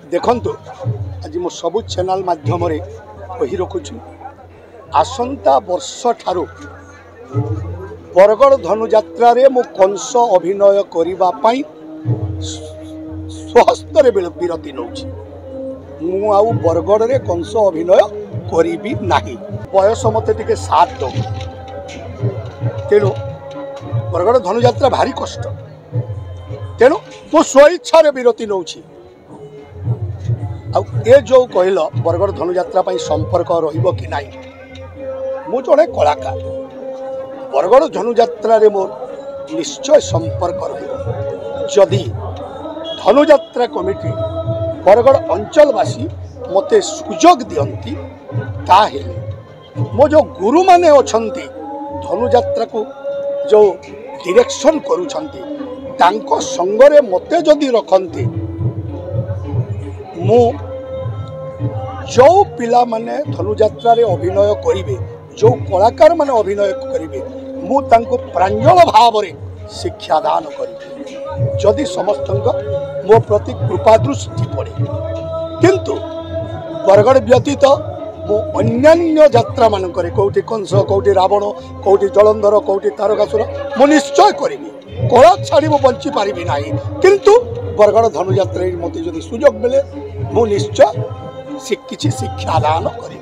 देखंतु आज मो सबु चैनल माध्यम कही रखुछु आसंता वर्ष ठारू बरगड़ धनुयात्रा रे मो कंस अभिनय करिबा पई स्वहस्तर विरति नौछि। मु आउ बरगड़ रे कंस अभिनय करिबी नाही। बयस मते टिके साथ दो तेणु बरगड़ धनुयात्रा भारी कष्ट तेणु मो स्वेच्छा विरति नौछि। ए जो कहल बरगड़ धनुयात्रा संपर्क रहिबो कि नाही, मु जड़े कलाकार बरगड़ धनुयात्रा रे मोर निश्चय संपर्क रहिबो। जदि धनुयात्रा कमिटी बरगड़ अंचलवासी मते सुजोग दियंती ताहेले मो जो गुरु माने अछंती धनुयात्रा को जो डायरेक्शन करूछंती तांको संगरे मते जदि रखंती मु जो पिला माने धनुयात्रा रे अभिनय करिवे जो कलाकार माने अभिनय करिवे मु तांको प्रांजल भाव रे शिक्षादान करिवे जदि समस्तंग मो प्रति कृपा दृष्टि पड़े। किंतु बरगड़ व्यतीत मो अन्यान्य यात्रा मानकरे कोठी कंस कोठी रावण कोठी जलंधर कोठी तारकासुर मु निश्चय करिवी। कला छाड़ी मु बंची पारिबी नाही, किंतु बरगड़ धनुयात्रा मते जदि सुजोग मिले मु निश्चय किछि शिक्षादान करिबी।